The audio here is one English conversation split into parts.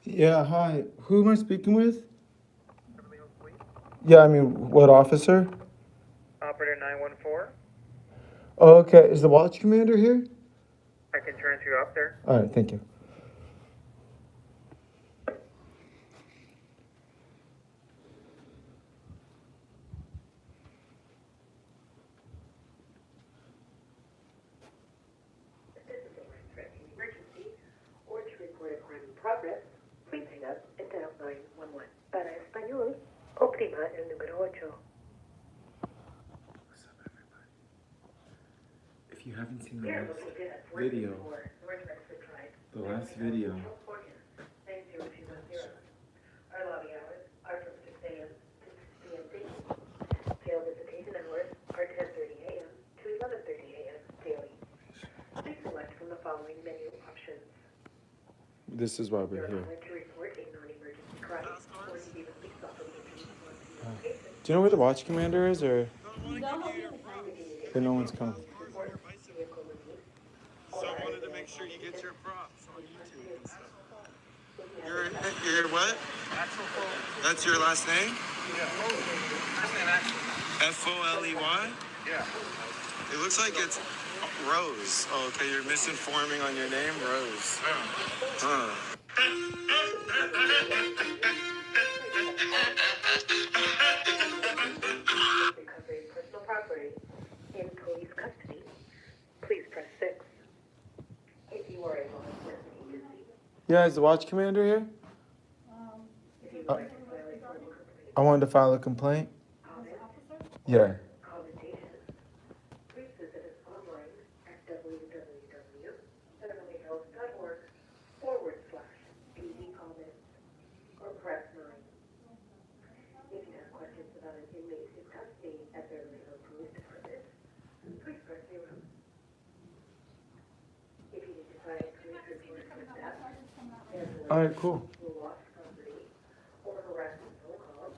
Yeah, hi. Who am I speaking with? Yeah, I mean, what officer? Operator 914. Oh, okay. Is the watch commander here? I can transfer you up there. All right, thank you. If this is a life-threatening emergency or to report a crime in progress, please hang up and dial 911. Para español, oprima el número 8. What's up, everybody? If you haven't seen the Here, last looking good. video, North Mexico Drive, the last video, California, 90210. Our lobby hours are from 6 a.m. to 6 p.m. daily. Jail visitation hours are 10:30 a.m. to 11:30 a.m. daily. Please select from the following menu options. this is why we're You're here. calling to report a non-emergency crime or to be the police officer to respond to your location. Do you know where the watch commander is, or If that you no need one's coming? report vehicle release, So I wanted to make sure you get your props on YouTube and stuff. You're what? That's your last name? Foley? Yeah. It looks like it's Rose. Oh, okay, you're misinforming on your name, Rose. Huh. recovery of personal property in police custody, please press 6. If you are a law enforcement agency, Yeah, is the watch commander here? if you would like to file a formal complaint, I wanted to file a complaint. comment, Yeah. commendation, please visit us online at www.beverlyhills.org/bdcomments or press 9. If you have questions about an inmate in custody at Beverly Hills Police Department, please press 0. If you need to file a police report for theft, All right, cool. lost property, or harassment phone calls,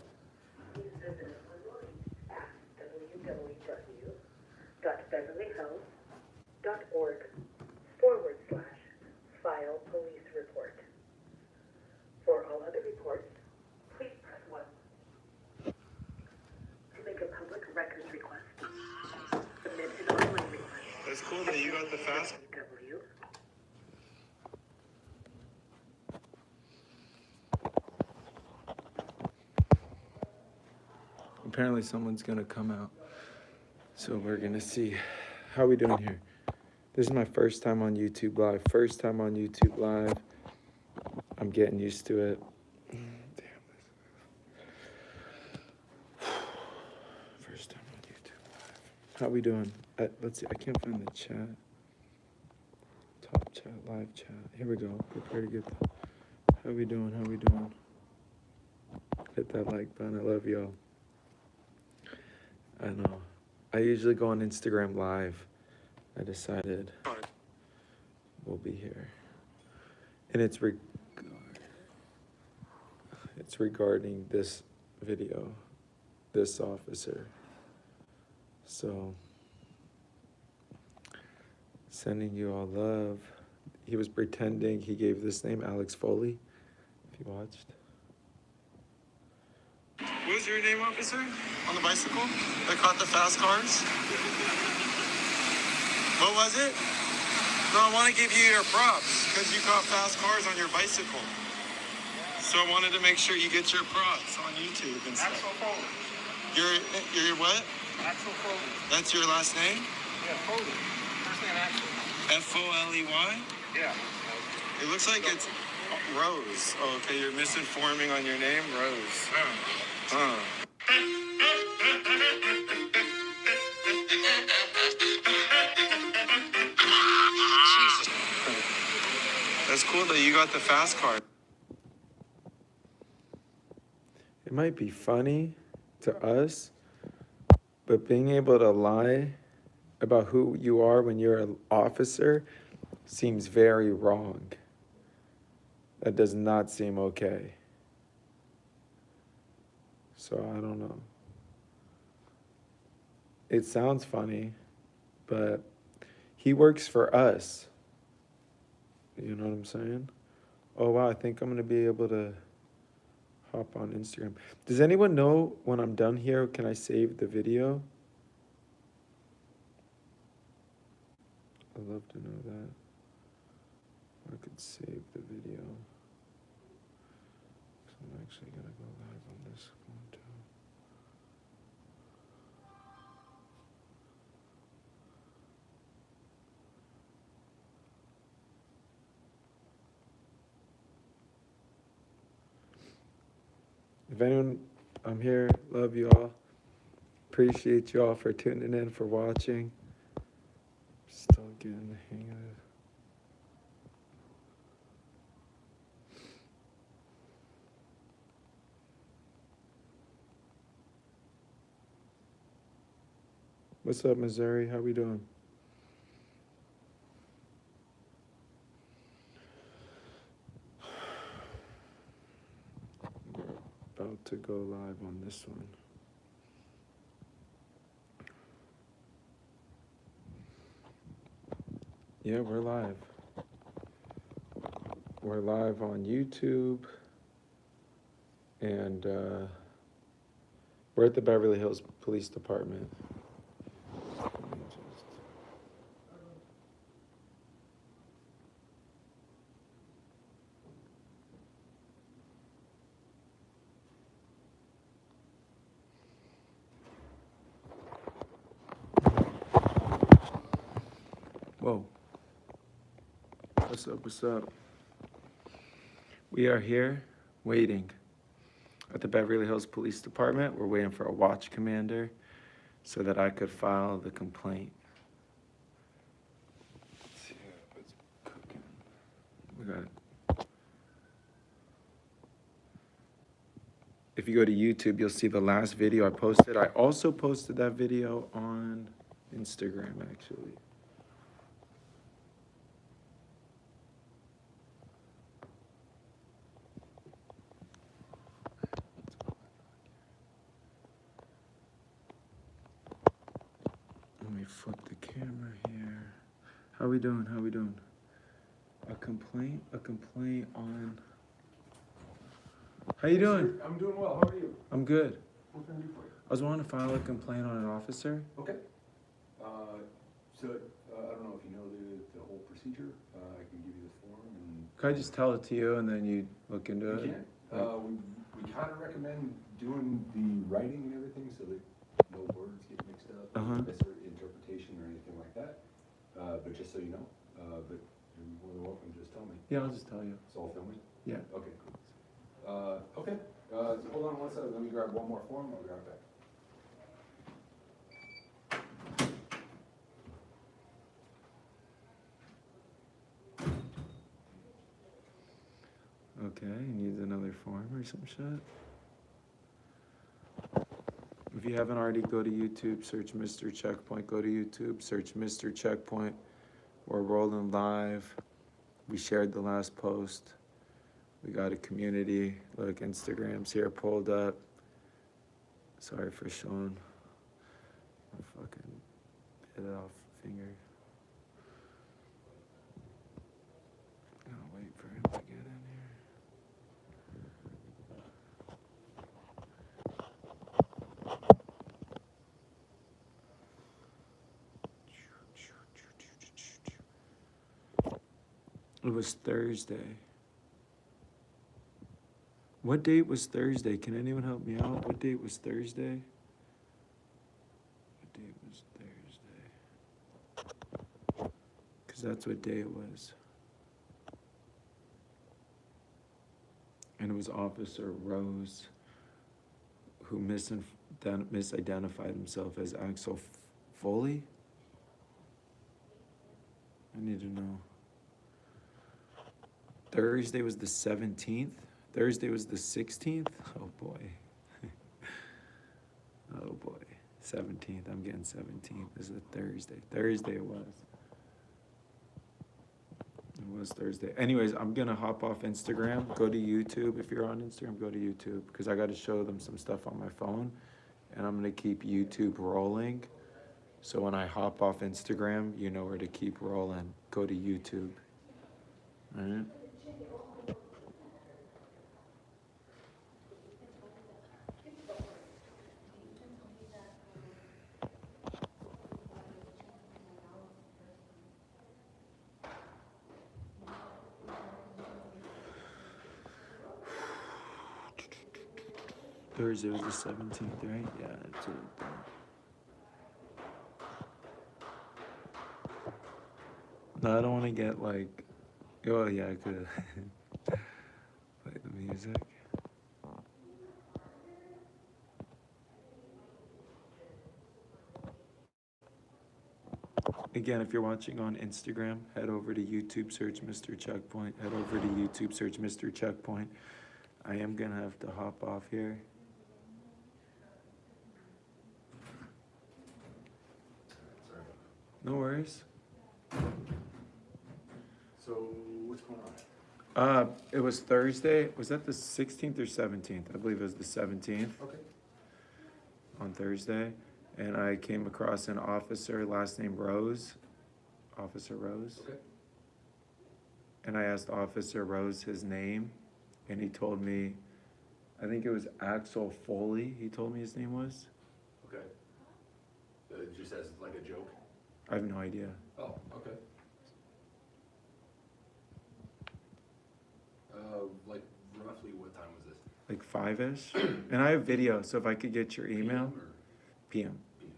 please visit us online at www.beverlyhills.org/file police report. For all other reports, please press 1. To make a public records request, submit an online request. That's cool that you got the fast. W. Apparently someone's gonna come out. So we're gonna see. How we doing here? This is my first time on YouTube Live. First time on YouTube Live. I'm getting used to it. Damn. First time on YouTube Live. How we doing? Let's see. I can't find the chat. Top chat, live chat. Here we go. Prepare to get the. How we doing? How we doing? Hit that like button. I love y'all. I know. I usually go on Instagram Live. I decided we'll be here. And it's regarding this video, this officer. So, sending you all love. He was pretending he gave this name Alex Foley, if you watched. What was your name, officer? On the bicycle? That caught the fast cars? What was it? No, I want to give you your props because you caught fast cars on your bicycle. So I wanted to make sure you get your props on YouTube and stuff. Axel Foley. You're what? Axel Foley. That's your last name? Yeah, Foley. First name Axel. Foley? Yeah. It looks like it's Rose. Oh, okay, you're misinforming on your name, Rose. Huh. That's cool that you got the fast car. It might be funny to us, but being able to lie about who you are when you're an officer seems very wrong. That does not seem okay. So I don't know. It sounds funny, but he works for us. You know what I'm saying? Oh wow, I think I'm gonna be able to hop on Instagram. Does anyone know when I'm done here, can I save the video? I'd love to know that. I could save the video. So I'm actually gonna go live on this one too. If anyone, I'm here, love you all. Appreciate you all for tuning in, for watching. Still getting the hang of it. What's up, Missouri? How we doing? We're about to go live on this one. Yeah, we're live. We're live on YouTube, and we're at the Beverly Hills Police Department. Let me just- Whoa. What's up? What's up? We are here waiting at the Beverly Hills Police Department. We're waiting for a watch commander so that I could file the complaint. Let's see what's cooking. We got. If you go to YouTube, you'll see the last video I posted. I also posted that video on Instagram, actually. Let me flip the camera here. How we doing? How we doing? A complaint on. How you doing? I'm doing well. How are you? I'm good. What can I do for you? I was wanting to file a complaint on an officer. Okay. I don't know if you know the whole procedure. I can give you the form and. Could I just tell it to you and then you look into it? You can. We kind of recommend doing the writing and everything so that no words get mixed up, misinterpretation or anything like that. But just so you know, but you're more than welcome to just tell me. Yeah, I'll just tell you. It's all filming? Yeah. Okay, cool. Okay. So hold on one second. Let me grab one more form. I'll be right back. Okay, he needs another form or some shit. If you haven't already, go to YouTube, search Mr. Checkpoint. Go to YouTube, search Mr. Checkpoint. We're rolling live. We shared the last post. We got a community. Look, Instagram's here pulled up. Sorry for showing my fucking bit off finger. Gotta wait for him to get in here. It was Thursday. What date was Thursday? Can anyone help me out? What date was Thursday? What date was Thursday? Because that's what day it was. And it was Officer Rose who misidentified himself as Axel Foley. I need to know. Thursday was the 17th. Thursday was the 16th. Oh boy. Oh boy. 17th. I'm getting 17th. This is a Thursday. Thursday it was. It was Thursday. Anyways, I'm going to hop off Instagram. Go to YouTube. If you're on Instagram, go to YouTube. Because I got to show them some stuff on my phone. And I'm going to keep YouTube rolling. So when I hop off Instagram, you know where to keep rolling. Go to YouTube. All right? Thursday was the 17th, right? Yeah, it's No, I don't want to get like. Oh, yeah, I could play the music. Again, if you're watching on Instagram, head over to YouTube, search Mr. Checkpoint. Head over to YouTube, search Mr. Checkpoint. I am gonna have to hop off here. Sorry. No worries. So, what's going on? It was Thursday. Was that the 16th or 17th? I believe it was the 17th Okay. on Thursday. And I came across an officer, last name Rose, Officer Rose. Okay. And I asked Officer Rose his name, and he told me, I think it was Axel Foley, he told me his name was. Okay. Just as like a joke? I have no idea. Oh, okay. Like roughly what time was this? Like 5-ish. And I have video, so if I could get your email. PM or PM. PM?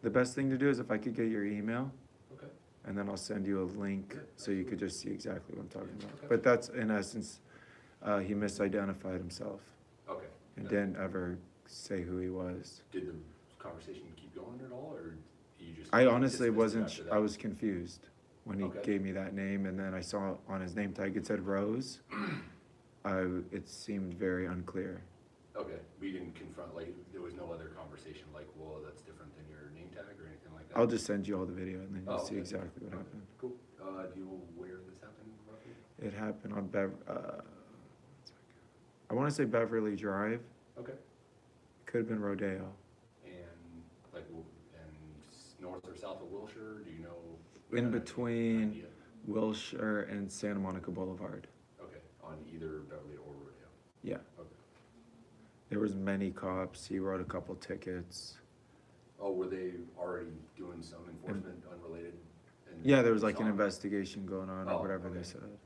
The best thing to do is if I could get your email, Okay. and then I'll send you a link Yeah, so you could just see exactly what I'm talking about. Okay. But that's, in essence, he misidentified himself Okay. and Yeah. didn't ever say who he was. Did the conversation keep going at all, or you just? I honestly dismissed it wasn't, after that? I was confused when he Okay. gave me that name, and then I saw on his name tag, it said Rose. It seemed very unclear. Okay, we didn't confront, like, there was no other conversation, like, well, that's different than your name tag or anything like that? I'll just send you all the video and then you'll Oh, see okay. exactly what Okay, happened. Cool. Do you know where this happened roughly? It happened on I wanna say Beverly Drive, Okay. could've been Rodeo. And like, north or south of Wilshire, do you know? In kind of between idea? Wilshire and Santa Monica Boulevard. Okay, on either Beverly or Rodeo? Yeah, Okay. there was many cops, he wrote a couple tickets. Oh, were they already doing some enforcement unrelated? and Yeah, there was like saw an them? investigation going on or Oh, whatever they okay. said. Okay.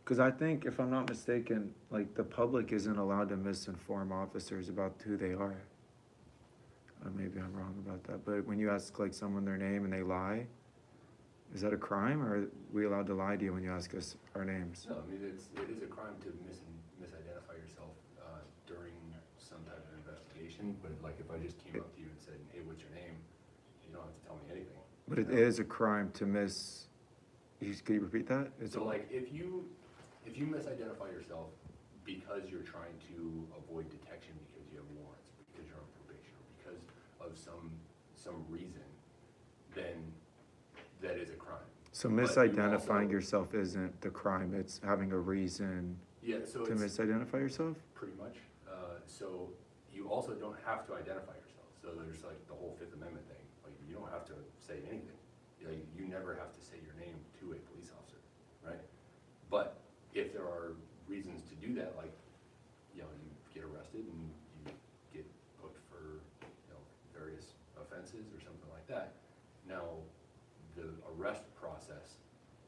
Cause I think, if I'm not mistaken, like the public isn't allowed to misinform officers about who they are. Maybe I'm wrong about that, but when you ask like someone their name and they lie, is that a crime, or are we allowed to lie to you when you ask us our names? No, I mean, it is a crime to misidentify yourself, during some type of investigation, but like if I just came up to you and said, hey, what's your name? You don't have to tell me anything. But it you know? is a crime to could you repeat that? So like, if you misidentify yourself because you're trying to avoid detection because you have warrants, because you're on probation, or because of some reason, then that is a crime. So But you misidentifying also- yourself isn't the crime, it's having a reason Yeah, so to it's misidentify yourself? pretty much, so you also don't have to identify yourself, so there's like the whole Fifth Amendment thing, like, you don't have to say anything. Like, you never have to say your name to a police officer, right? But if there are reasons to do that, like, you know, you get arrested and you get booked for, you know, various offenses or something like that, now, the arrest process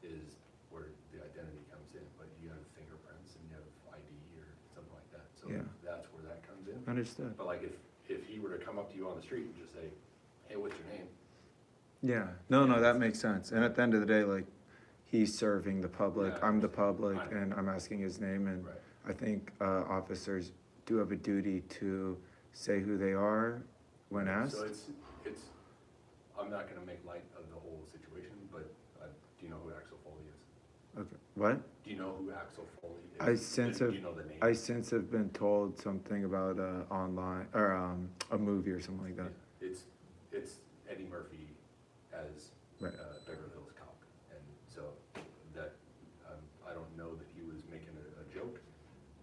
is where the identity comes in, but you have fingerprints and you have ID or something like that, so Yeah. that's where that comes in. Understood. But like, if he were to come up to you on the street and just say, hey, what's your name? Yeah, no, that makes sense. And at the end of the day, like, he's serving the public, Yeah, I I'm the understand. public, I know. and I'm asking his name, and Right. I think officers do have a duty to say who they are when asked. So it's, I'm not gonna make light of the whole situation, but, do you know who Axel Foley is? Okay, what? Do you know who Axel Foley is? I since Do have, you know the name? I since have been told something about online, or a movie or something like that. Yeah, it's Eddie Murphy as Right. Beverly Hills Cop, and so that, I don't know that he was making a joke,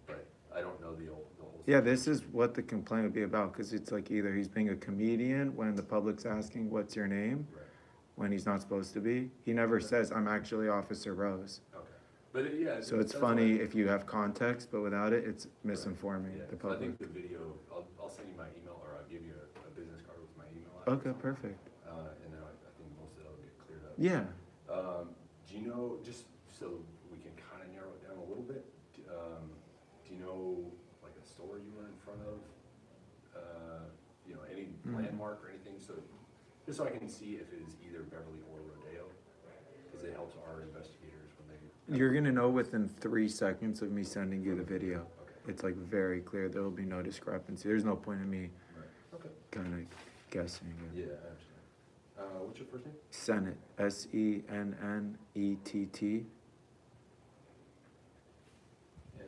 but I don't know the whole. Yeah, this is what the complaint would be about, because it's like either he's being a comedian when the public's asking, what's your name? Right, When he's not supposed to be. He never says, I'm actually Officer Rose. okay, but yeah. So it's that's funny why- if you have context, but without it, it's misinforming Yeah, the so I public. think the video, I'll send you my email, or I'll give you a business card with my email address. Okay, perfect. And then Yeah. Do you know, just so we can kind of narrow it down a little bit, do you know like a store you were in front of? You know, any landmark or anything, so, just so I can see if it is either Beverly or Rodeo, because it helps our investigators when they. You're gonna know within 3 seconds of me sending you the video. Okay. It's like very clear. There will be no discrepancy. There's no point in me Right, okay. kind of guessing. Yeah, I understand. What's your first name? Sennett, Sennett. And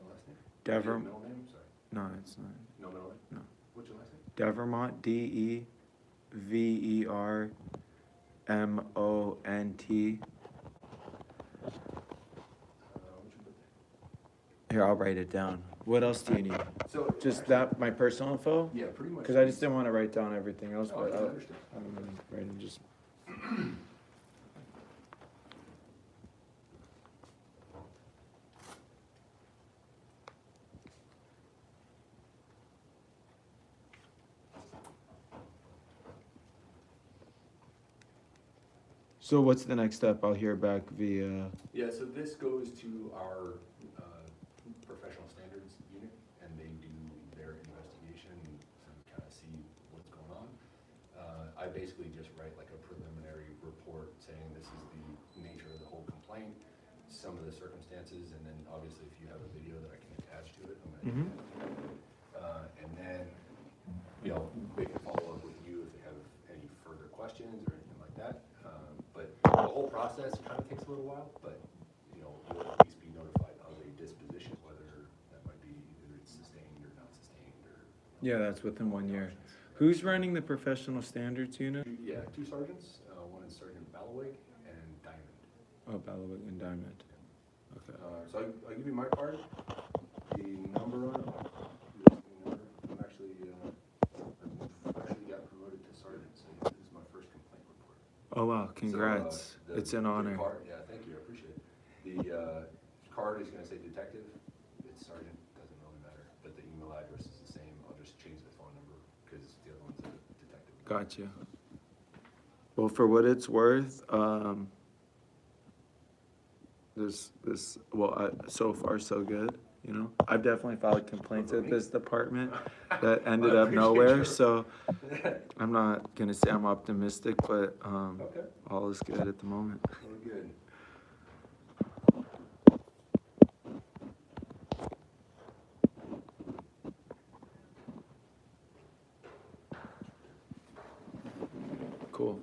last name? Dever- Middle name, sorry. No, it's not. No middle name? No. What's your last name? Devermont, Devermont. What's your birthday? Here, I'll write it down. What else do you need? So. Just actually, that, my personal info? Yeah, pretty much. Because I just didn't want to write down everything else, Oh, but I I'll, understand. I'm gonna write it just. So what's the next step? I'll hear back via, Yeah, so this goes to our professional standards unit, and they do their investigation and kind of see what's going on. I basically just write like a preliminary report saying this is the nature of the whole complaint, some of the circumstances, and then obviously if you have a video that I can attach to it, I'm gonna do that. And then, you know, they can follow up with you if they have any further questions or anything like that. But the whole process kind of takes a little while, but, you know, you'll at least be notified of a disposition, whether that might be either it's sustained or not sustained or. yeah, that's within 1 year. Who's running the professional standards unit? Yeah, 2 sergeants, one is Sergeant Ballawig and Diamond. Oh, Bailiwick and Diamond. Okay. So I'll give you my card, the number on it. I'm actually, I've actually got promoted to sergeant, so this is my first complaint report. Oh, wow, So, congrats. It's an the honor. card- Yeah, thank you, I appreciate it. The card is gonna say detective, it's sergeant, doesn't really matter, but the email address is the same, I'll just change the phone number, because the other one's a detective. Gotcha. Well, for what it's worth, so far so good, you know? I've definitely filed complaints at this department that ended I up appreciate nowhere, your- so I'm not gonna say I'm optimistic, but, Okay, all is good at the moment. really good. Cool.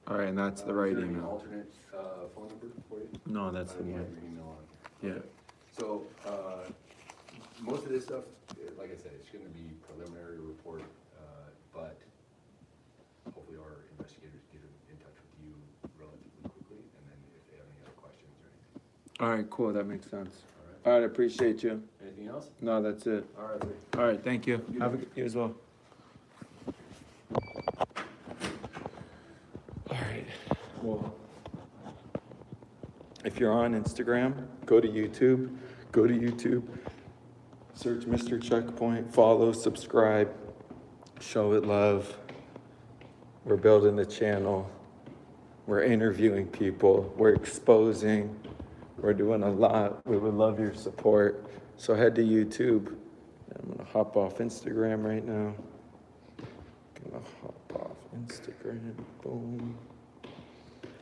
All right, and that's the right Is there any email. alternate, phone number for you? No, that's the I didn't have one. your email on. Yeah. Okay. So, most of this stuff, like I said, it's gonna be preliminary report, but hopefully our investigators get in touch with you relatively quickly, and then if they have any other questions or anything. All right, cool, that makes sense. All right, All right, appreciate you. anything else? No, that's it. All right, great. All right, thank you. Have a good, you as well. All right, well, if you're on Instagram, go to YouTube, search Mr. Checkpoint, follow, subscribe, show it love. We're building the channel. We're interviewing people. We're exposing. We're doing a lot. We would love your support. So head to YouTube. I'm gonna hop off Instagram right now. Gonna hop off Instagram. Boom.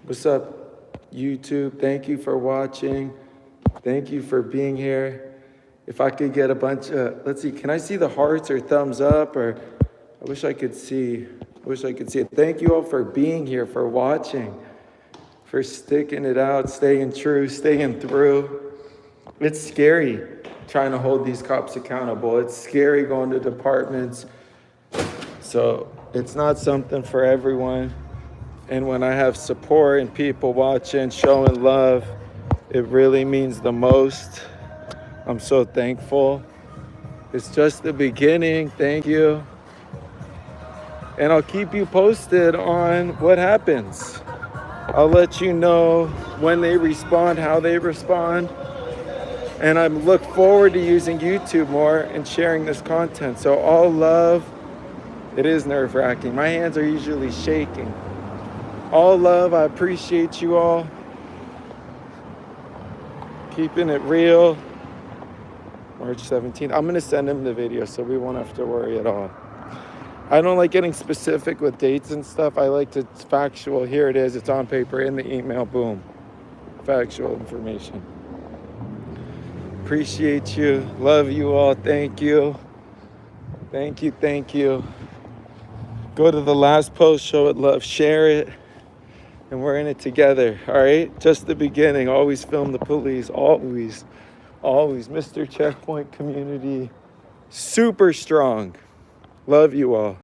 What's up, YouTube? Thank you for watching. Thank you for being here. If I could get a bunch of, let's see, can I see the hearts or thumbs up? Or I wish I could see it. Thank you all for being here, for watching, for sticking it out, staying true, staying through. It's scary trying to hold these cops accountable. It's scary going to departments. So it's not something for everyone. And when I have support and people watching, showing love, it really means the most. I'm so thankful. It's just the beginning. Thank you. And I'll keep you posted on what happens. I'll let you know when they respond, how they respond. And I look forward to using YouTube more and sharing this content. So all love. It is nerve-wracking. My hands are usually shaking. All love. I appreciate you all. Keeping it real. March 17th. I'm going to send him the video so we won't have to worry at all. I don't like getting specific with dates and stuff. I like to, it's factual. Here it is. It's on paper in the email. Boom. Factual information. Appreciate you. Love you all. Thank you. Thank you. Thank you. Go to the last post. Show it love. Share it. And we're in it together. All right? Just the beginning. Always film the police. Always. Always. Mr. Checkpoint community. Super strong. Love you all.